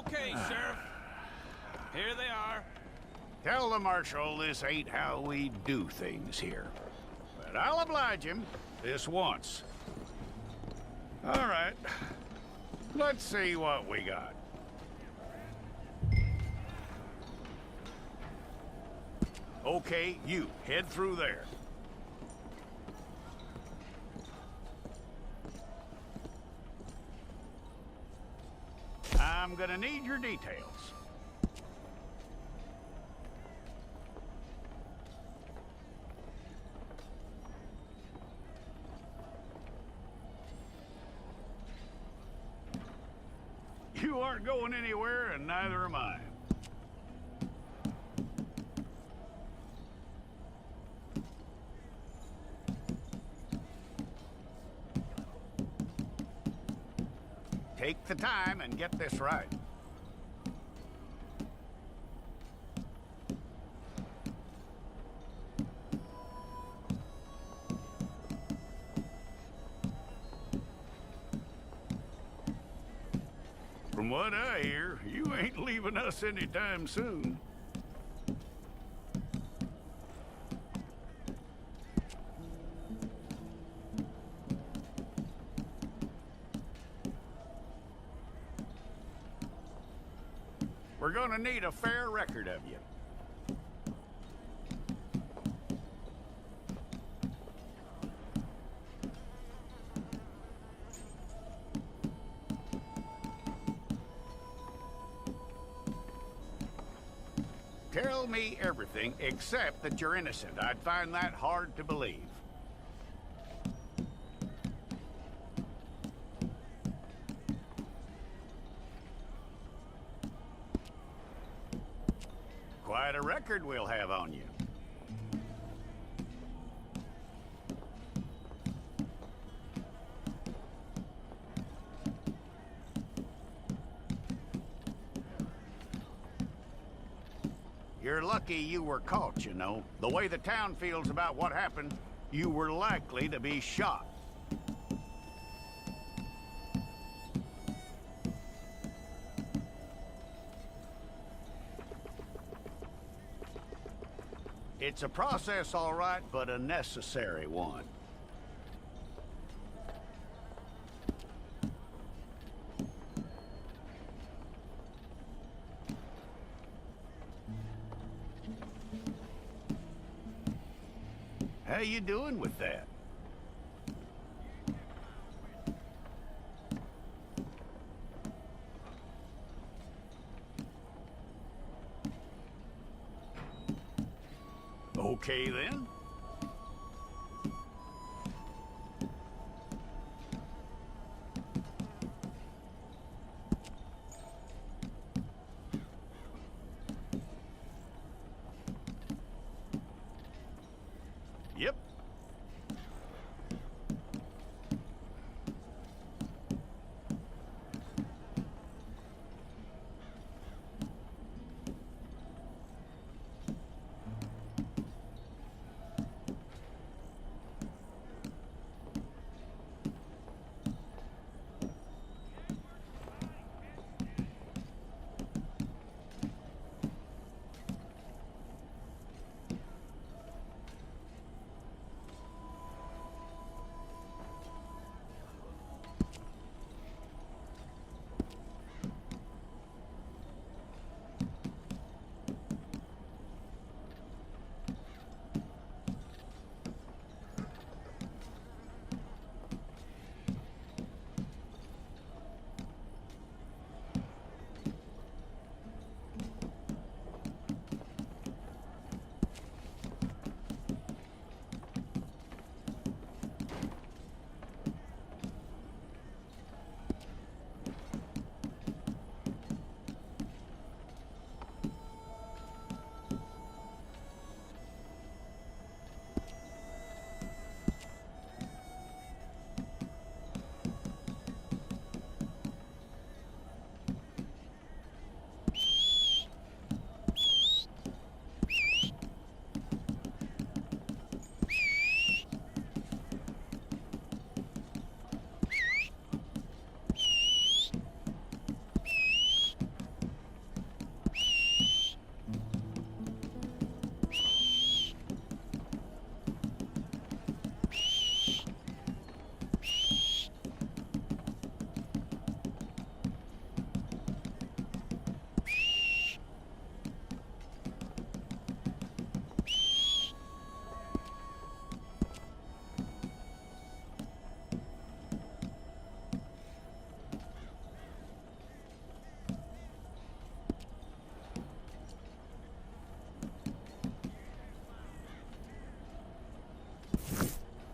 Okay, Sheriff. Here they are. Tell the Marshal this ain't how we do things here. But I'll oblige him this once. All right. Let's see what we got. Okay, you head through there. I'm gonna need your details. You aren't going anywhere, and neither am I. Take the time and get this right. From what I hear, you ain't leaving us anytime soon. We're gonna need a fair record of you. Tell me everything except that you're innocent. I'd find that hard to believe. Quite a record we'll have on you. You're lucky you were caught, you know. The way the town feels about what happened, you were likely to be shot. It's a process, all right, but a necessary one. How you doing with that? Okay, then. Yep.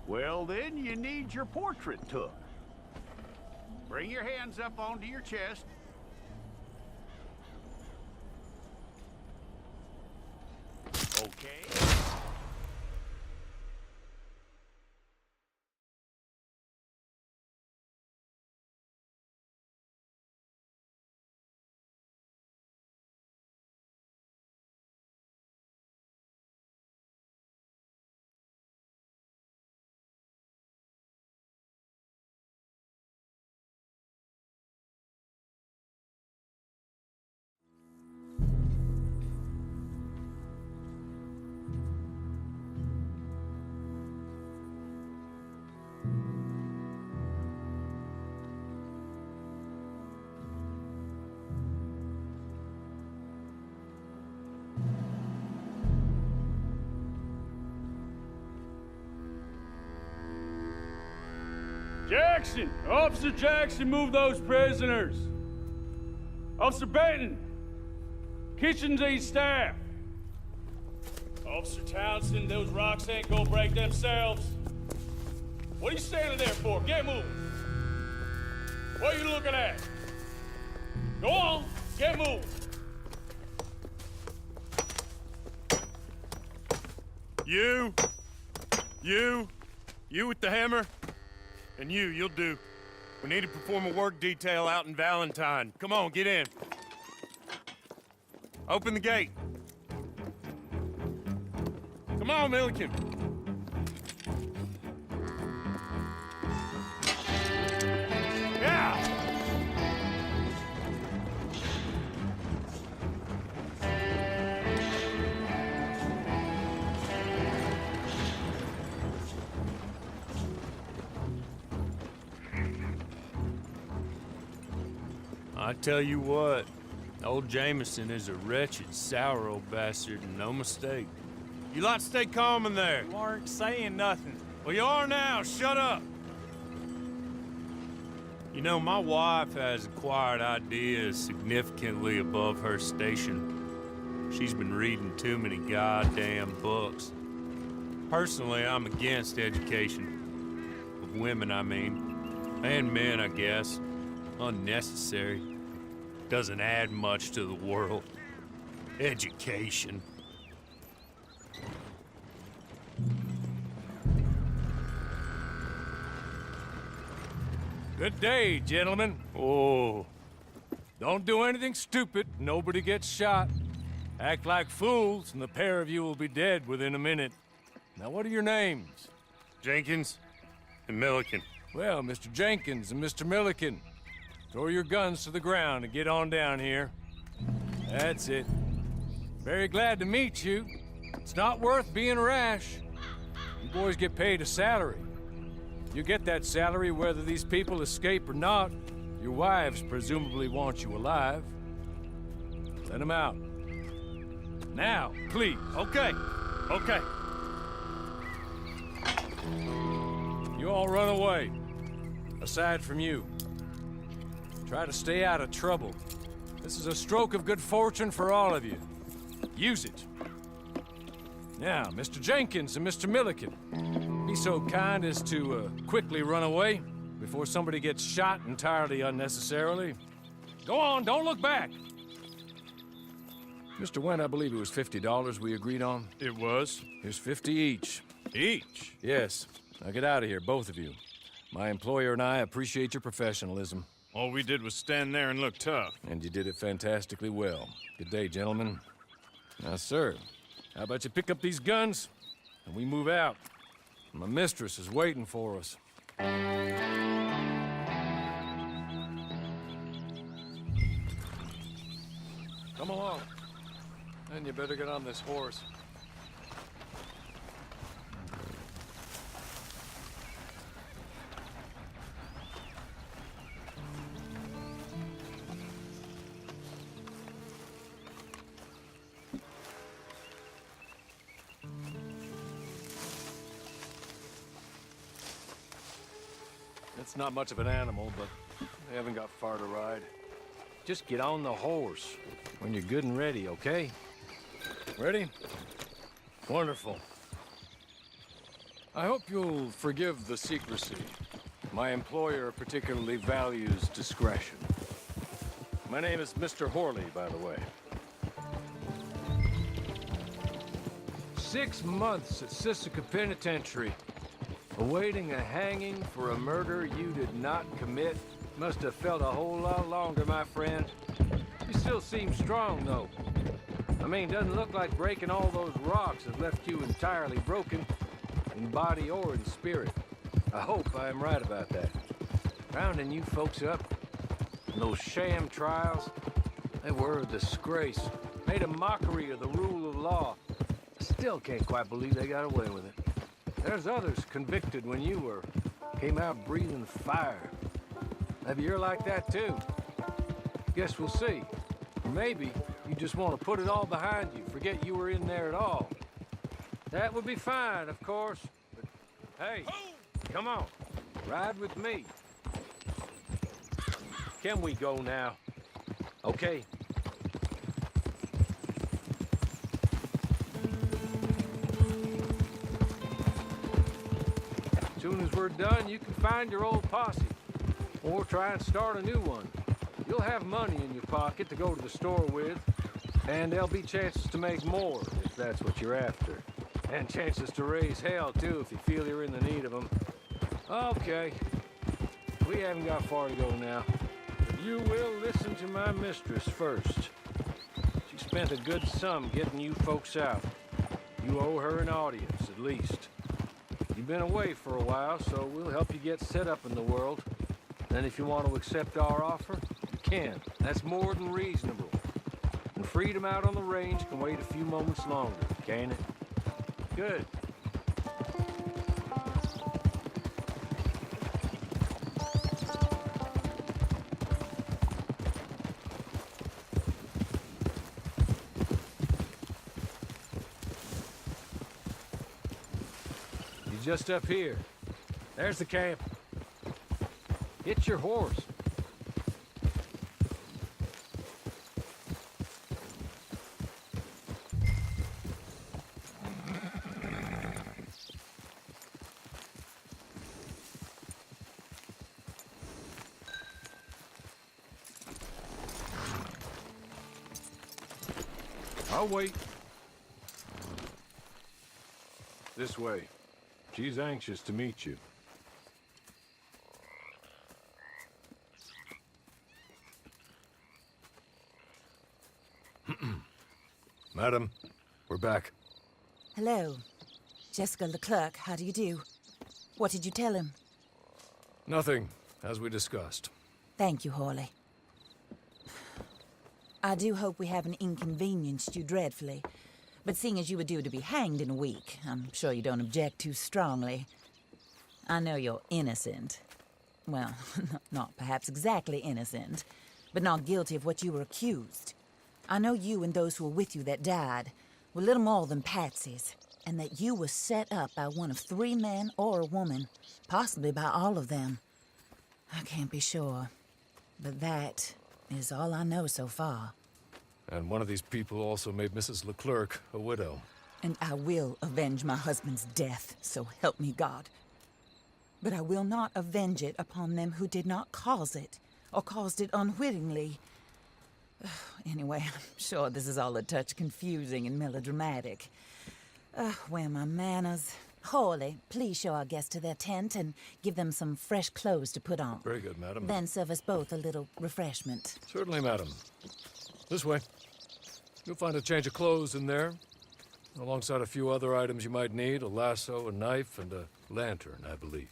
Well, then you need your portrait took. Bring your hands up onto your chest. Okay. Jackson! Officer Jackson, move those prisoners! Officer Benton! Kitchens aid staff! Officer Townsend, those rocks ain't gonna break themselves. What are you standing there for? Get moving! What are you looking at? Go on, get moving! You with the hammer? And you'll do. We need to perform a work detail out in Valentine. Come on, get in. Open the gate. Come on, Milliken. Yeah! I tell you what, old Jameson is a wretched, sour old bastard, and no mistake. You lot stay calm in there. You aren't saying nothing. Well, you are now. Shut up. You know, my wife has acquired ideas significantly above her station. She's been reading too many goddamn books. Personally, I'm against education. Of women, I mean. And men, I guess. Unnecessary. Doesn't add much to the world. Education. Good day, gentlemen. Oh, Don't do anything stupid. Nobody gets shot. Act like fools, and the pair of you will be dead within a minute. Now, what are your names? Jenkins and Milliken. Well, Mr. Jenkins and Mr. Milliken, throw your guns to the ground and get on down here. That's it. Very glad to meet you. It's not worth being rash. You boys get paid a salary. You get that salary whether these people escape or not. Your wives presumably want you alive. Let them out. Now, please. Okay. You all run away. Aside from you. Try to stay out of trouble. This is a stroke of good fortune for all of you. Use it. Now, Mr. Jenkins and Mr. Milliken, be so kind as to quickly run away before somebody gets shot entirely unnecessarily. Go on, don't look back. Mr. Wendt, I believe it was $50 we agreed on. It was. Here's 50 each. Each? Yes. Now get out of here, both of you. My employer and I appreciate your professionalism. All we did was stand there and look tough. And you did it fantastically well. Good day, gentlemen. Now, sir, how about you pick up these guns, and we move out? My mistress is waiting for us. Come along. And you better get on this horse. It's not much of an animal, but they haven't got far to ride. Just get on the horse when you're good and ready, okay? Ready? Wonderful. I hope you'll forgive the secrecy. My employer particularly values discretion. My name is Mr. Horley, by the way. 6 months at Sisika Penitentiary, awaiting a hanging for a murder you did not commit. Must have felt a whole lot longer, my friend. You still seem strong, though. I mean, doesn't look like breaking all those rocks has left you entirely broken, in body or in spirit. I hope I am right about that. Rounding you folks up, those sham trials, they were a disgrace. Made a mockery of the rule of law. I still can't quite believe they got away with it. There's others convicted when you were. Came out breathing fire. Maybe you're like that too. Guess we'll see. Or maybe you just want to put it all behind you, forget you were in there at all. That would be fine, of course. But hey, come on, ride with me. Can we go now? Okay. As soon as we're done, you can find your old posse. Or try and start a new one. You'll have money in your pocket to go to the store with. And there'll be chances to make more, if that's what you're after. And chances to raise hell, too, if you feel you're in the need of them. Okay. We haven't got far to go now. But you will listen to my mistress first. She spent a good sum getting you folks out. You owe her an audience, at least. You've been away for a while, so we'll help you get set up in the world. Then if you want to accept our offer, you can. That's more than reasonable. And freedom out on the range can wait a few moments longer, can't it? Good. You're just up here. There's the camp. Get your horse. I'll wait. This way. She's anxious to meet you. Madam, we're back. Hello. Jessica Leclerc, how do you do? What did you tell him? Nothing, as we discussed. Thank you, Horley. I do hope we haven't inconvenienced you dreadfully. But seeing as you were due to be hanged in a week, I'm sure you don't object too strongly. I know you're innocent. Well, not perhaps exactly innocent, but not guilty of what you were accused. I know you and those who were with you that died were little more than patsies, and that you were set up by one of 3 men or a woman, possibly by all of them. I can't be sure, but that is all I know so far. And one of these people also made Mrs. Leclerc a widow. And I will avenge my husband's death, so help me God. But I will not avenge it upon them who did not cause it, or caused it unwittingly. Anyway, I'm sure this is all a touch confusing and melodramatic. Where are my manners? Horley, please show our guests to their tent and give them some fresh clothes to put on. Very good, madam. Then serve us both a little refreshment. Certainly, madam. This way. You'll find a change of clothes in there, alongside a few other items you might need, a lasso, a knife, and a lantern, I believe.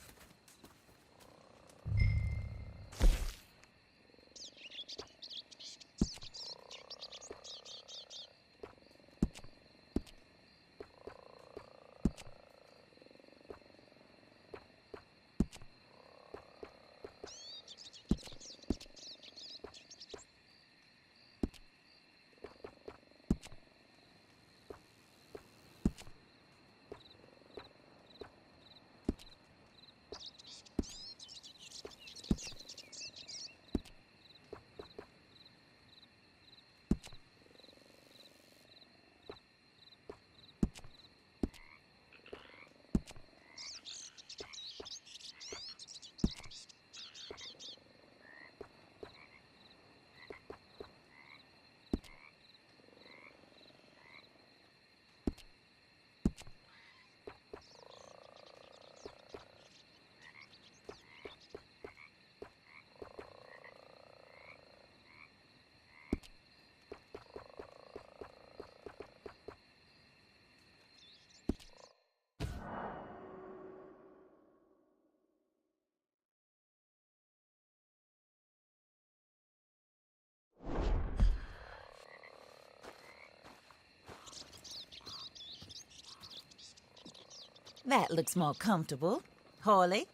That looks more comfortable. Hawley,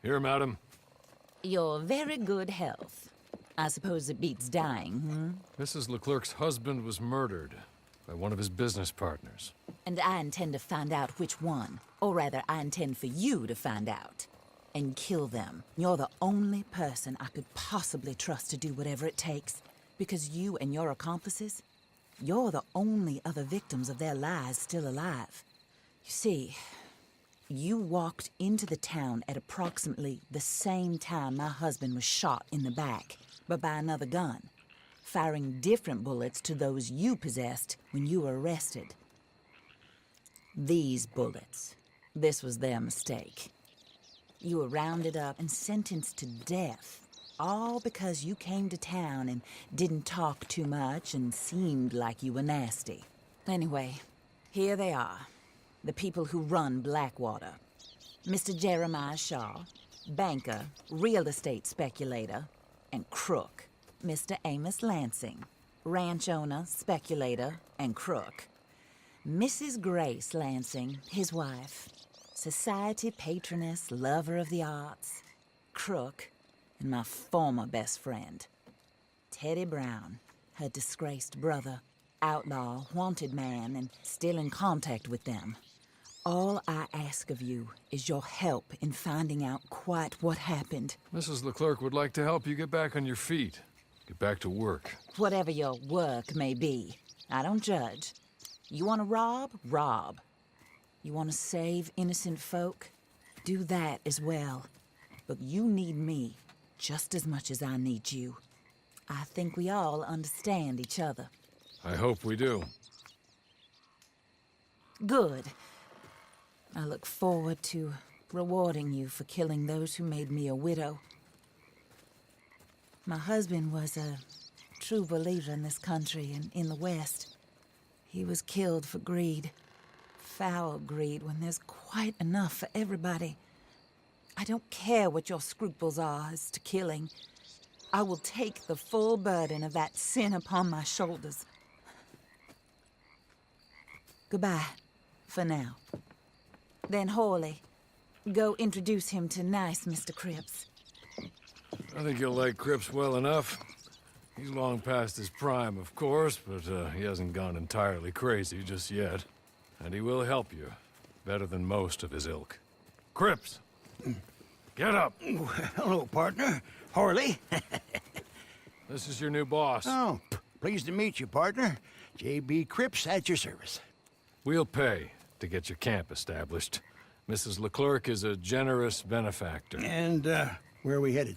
Here, madam. your very good health. I suppose it beats dying, Mrs. Leclerc's husband was murdered by one of his business partners. And I intend to find out which one. Or rather, I intend for you to find out. And kill them. You're the only person I could possibly trust to do whatever it takes. Because you and your accomplices, you're the only other victims of their lies still alive. You see, you walked into the town at approximately the same time my husband was shot in the back, but by another gun, firing different bullets to those you possessed when you were arrested. These bullets, this was their mistake. You were rounded up and sentenced to death, all because you came to town and didn't talk too much and seemed like you were nasty. Anyway, here they are, the people who run Blackwater. Mr. Jeremiah Shaw, banker, real estate speculator, and crook. Mr. Amos Lansing, ranch owner, speculator, and crook. Mrs. Grace Lansing, his wife, society patroness, lover of the arts, crook, and my former best friend. Teddy Brown, her disgraced brother, outlaw, wanted man, and still in contact with them. All I ask of you is your help in finding out quite what happened. Mrs. Leclerc would like to help you get back on your feet. Get back to work. Whatever your work may be, I don't judge. You want to rob? Rob. You want to save innocent folk? Do that as well. But you need me just as much as I need you. I think we all understand each other. I hope we do. Good. I look forward to rewarding you for killing those who made me a widow. My husband was a true believer in this country and in the West. He was killed for greed. Foul greed when there's quite enough for everybody. I don't care what your scruples are as to killing. I will take the full burden of that sin upon my shoulders. Goodbye, for now. Then Hawley, go introduce him to nice Mr. Cripps. I think you'll like Cripps well enough. He's long past his prime, of course, but he hasn't gone entirely crazy just yet. And he will help you, better than most of his ilk. Cripps! Get up! Hello, partner. Harley. This is your new boss. Oh, pleased to meet you, partner. J.B. Cripps at your service. We'll pay to get your camp established. Mrs. Leclerc is a generous benefactor. And, where are we headed?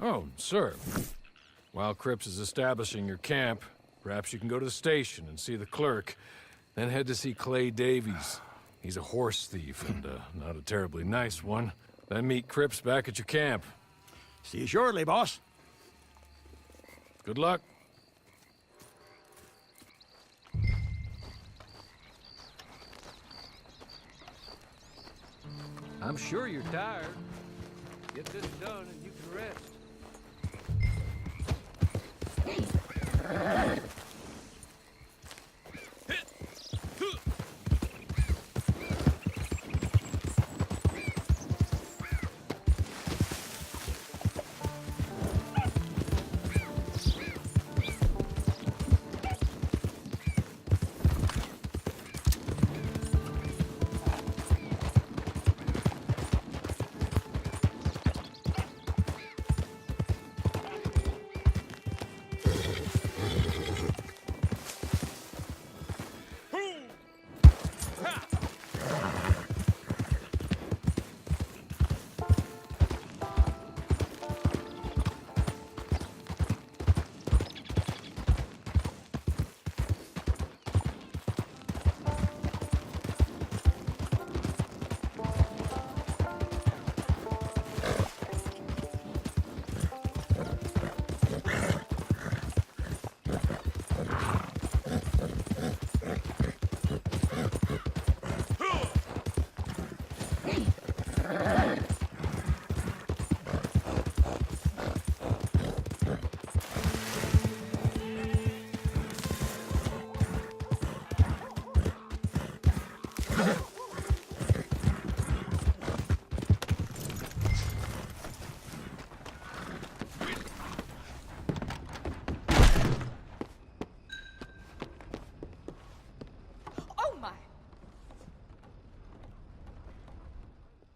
Oh, sir. While Cripps is establishing your camp, perhaps you can go to the station and see the clerk, then head to see Clay Davies. He's a horse thief, and not a terribly nice one. Then meet Cripps back at your camp. See you shortly, boss. Good luck. I'm sure you're tired. Get this done and you can rest.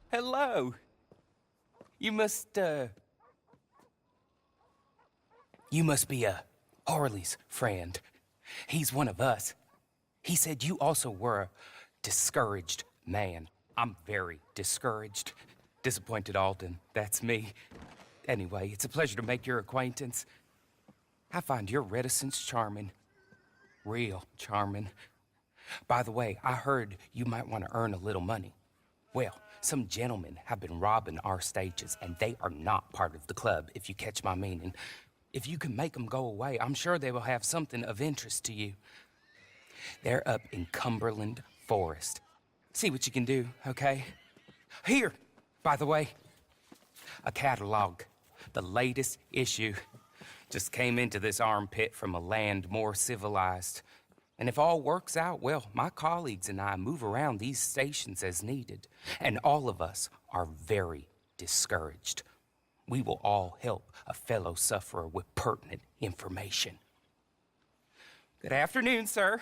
Hello. You must be Harley's friend. He's one of us. He said you also were a discouraged man. I'm very discouraged. Disappointed Alden, that's me. Anyway, it's a pleasure to make your acquaintance. I find your reticence charming. Real charming. By the way, I heard you might want to earn a little money. Well, some gentlemen have been robbing our stages, and they are not part of the club, if you catch my meaning. If you can make them go away, I'm sure they will have something of interest to you. They're up in Cumberland Forest. See what you can do, okay? Here, by the way, a catalog. The latest issue. Just came into this armpit from a land more civilized. And if all works out, well, my colleagues and I move around these stations as needed. And all of us are very discouraged. We will all help a fellow sufferer with pertinent information. Good afternoon, sir.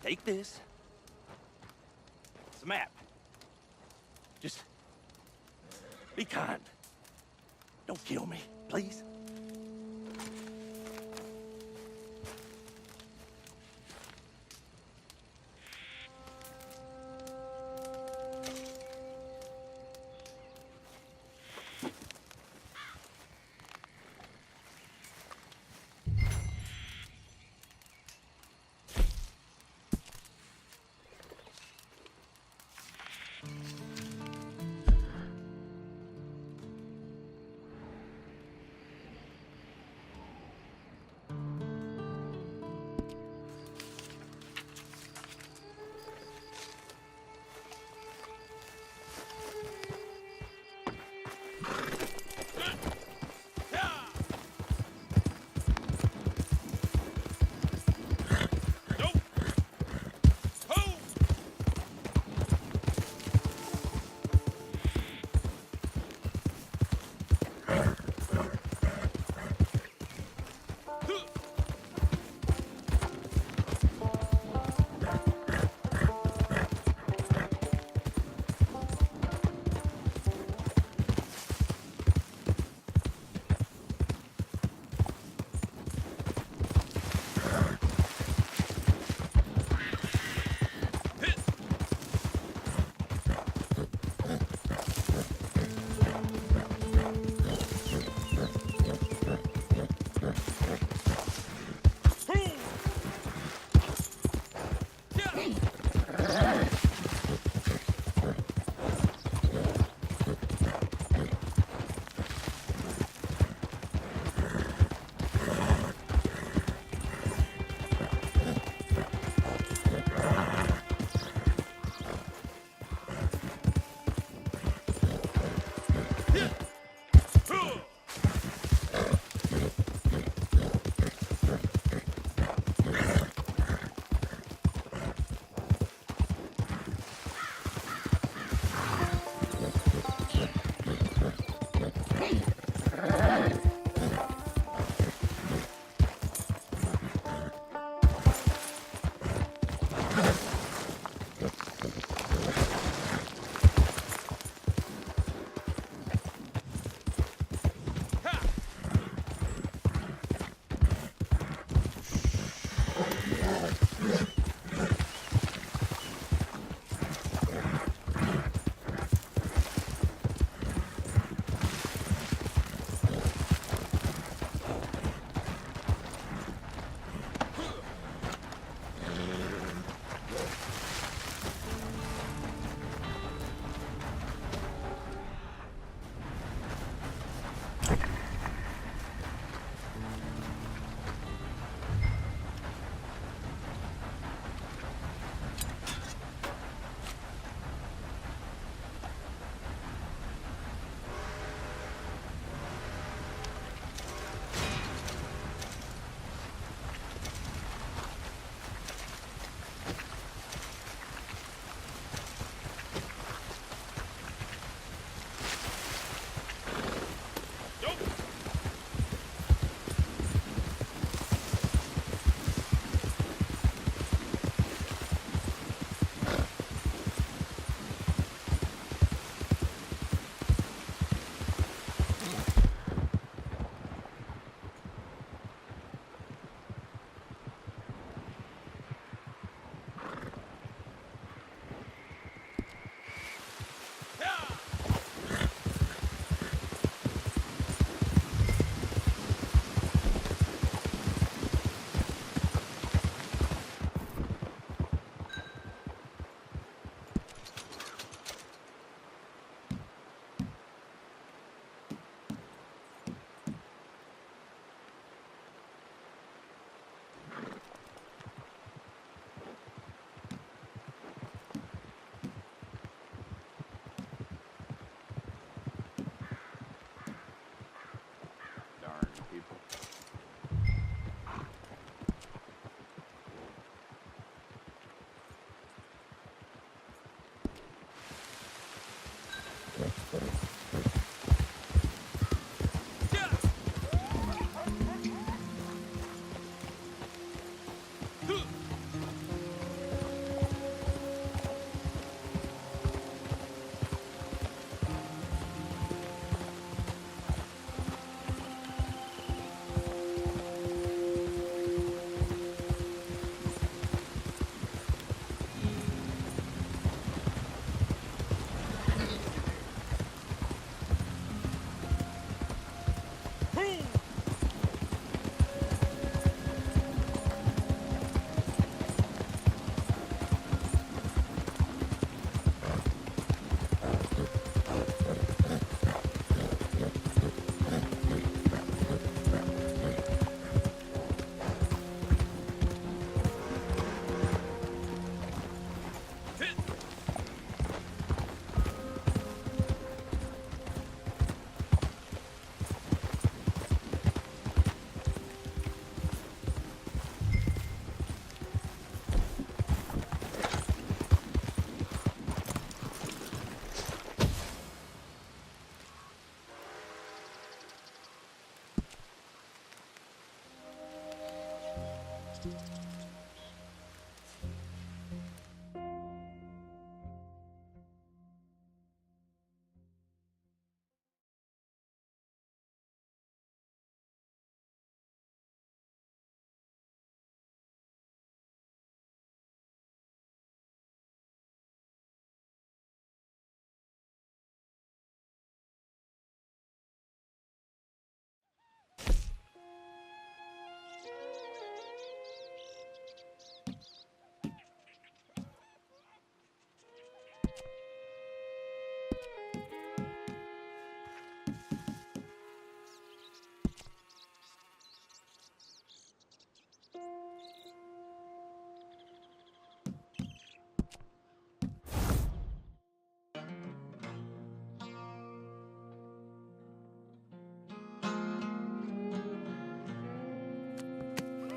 Take this. It's a map. Just be kind. Don't kill me, please.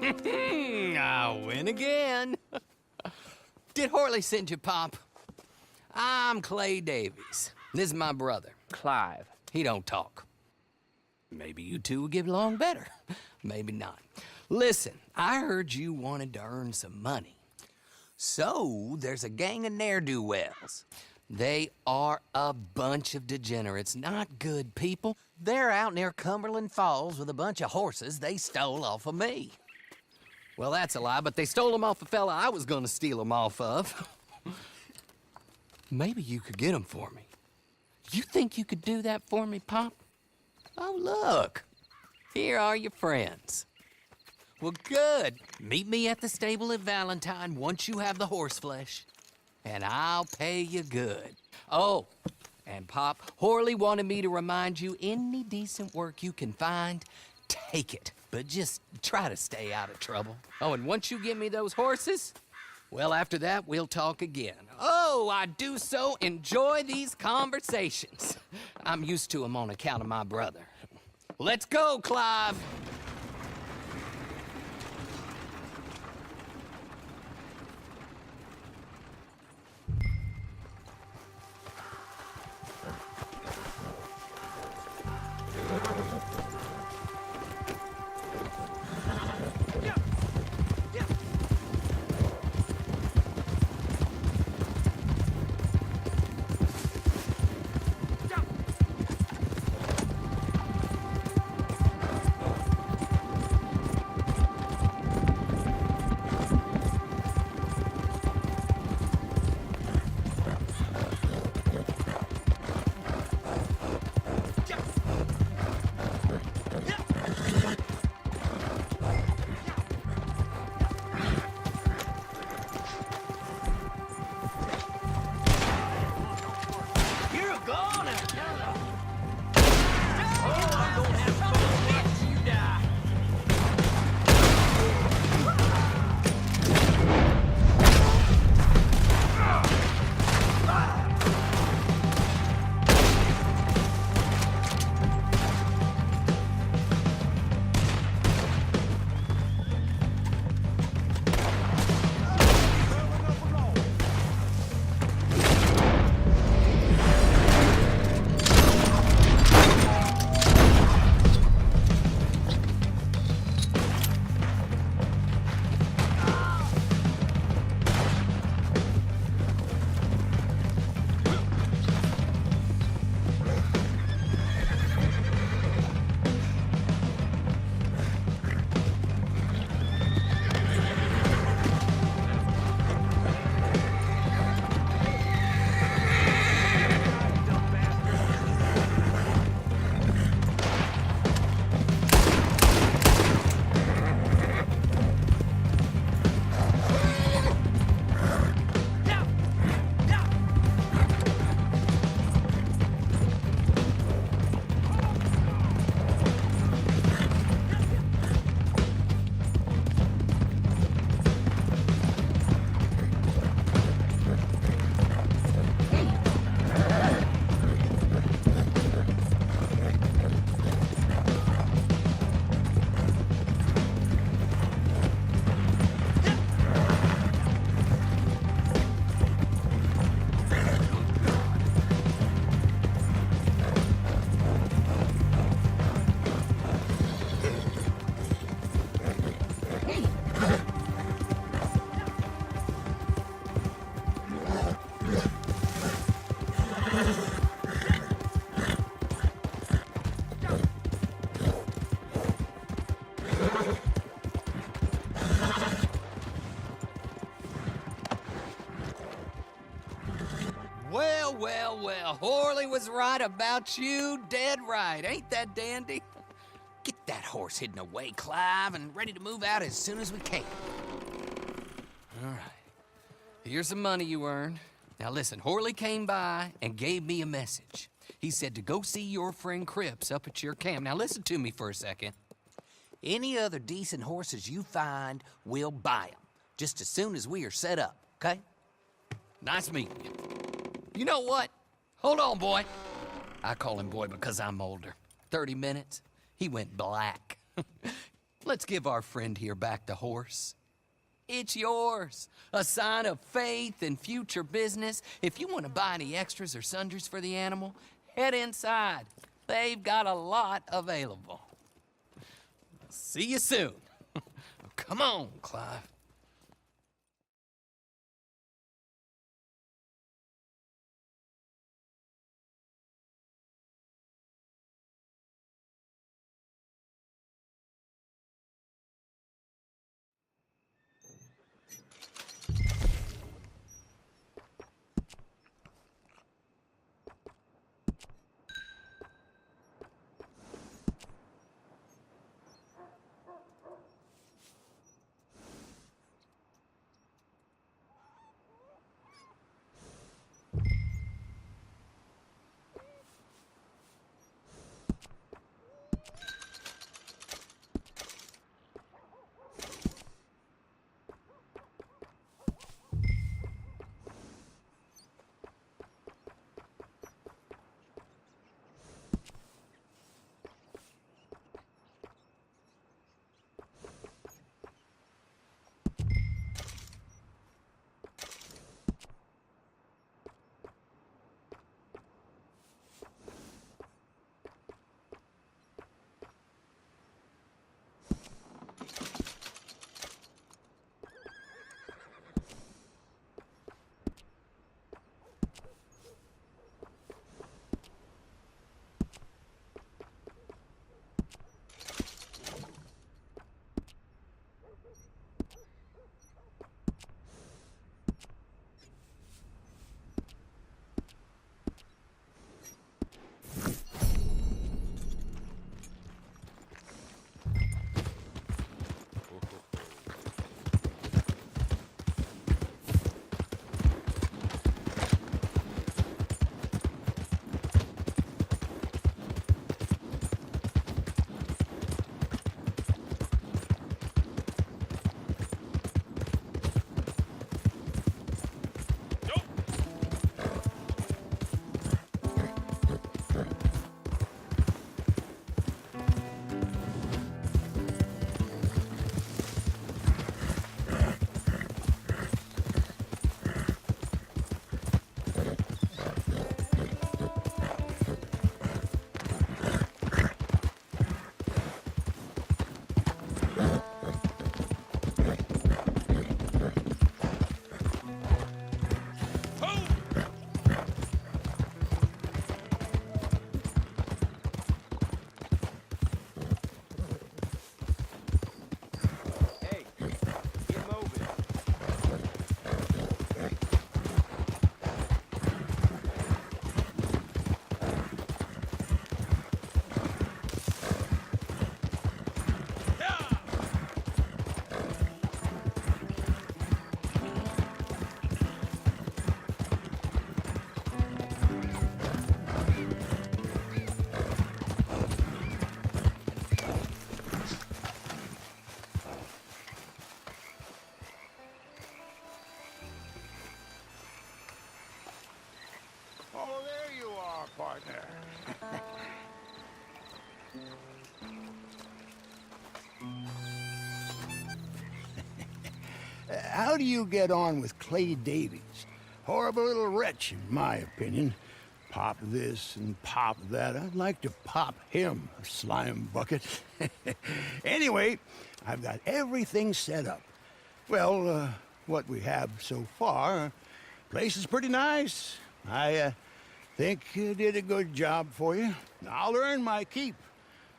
I win again. Did Horley send you, Pop? I'm Clay Davies. This is my brother, Clive. He don't talk. Maybe you two will get along better. Maybe not. Listen, I heard you wanted to earn some money. So, there's a gang of ne'er-do-wells. They are a bunch of degenerates, not good people. They're out near Cumberland Falls with a bunch of horses they stole off of me. Well, that's a lie, but they stole them off a fella I was gonna steal them off of. Maybe you could get them for me. You think you could do that for me, Pop? Oh, look. Here are your friends. Well, good. Meet me at the stable at Valentine once you have the horse flesh, and I'll pay you good. Oh, and Pop, Horley wanted me to remind you, any decent work you can find, take it. But just try to stay out of trouble. Oh, and once you give me those horses, well, after that, we'll talk again. Oh, I do so enjoy these conversations. I'm used to them on account of my brother. Let's go, Clive. Well, Horley was right about you, dead right. Ain't that dandy? Get that horse hidden away, Clive, and ready to move out as soon as we can. All right. Here's the money you earned. Now listen, Horley came by and gave me a message. He said to go see your friend Cripps up at your camp. Now listen to me for a second. Any other decent horses you find, we'll buy them. Just as soon as we are set up, okay? Nice meeting you. You know what? Hold on, boy. I call him boy because I'm older. 30 minutes, he went black. Let's give our friend here back the horse. It's yours. A sign of faith and future business. If you want to buy any extras or sundries for the animal, head inside. They've got a lot available. See you soon. Come on, Clive. partner. How do you get on with Clay Davies? Horrible little wretch, in my opinion. Pop this and pop that. I'd like to pop him, a slime bucket. Anyway, I've got everything set up. Well, what we have so far, place is pretty nice. I think you did a good job for you. I'll earn my keep.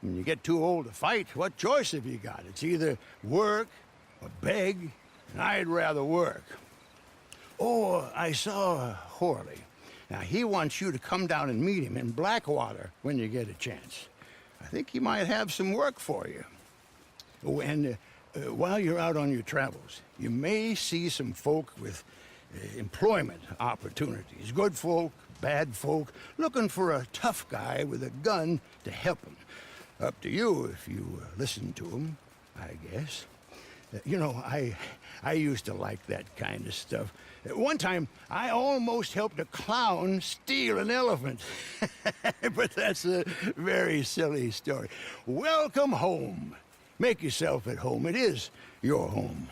When you get too old to fight, what choice have you got? It's either work or beg, and I'd rather work. Oh, I saw Horley. Now, he wants you to come down and meet him in Blackwater when you get a chance. I think he might have some work for you. Oh, and while you're out on your travels, you may see some folk with employment opportunities. Good folk, bad folk, looking for a tough guy with a gun to help them. Up to you if you listen to them, I guess. You know, I used to like that kind of stuff. One time, I almost helped a clown steal an elephant. But that's a very silly story. Welcome home. Make yourself at home. It is your home.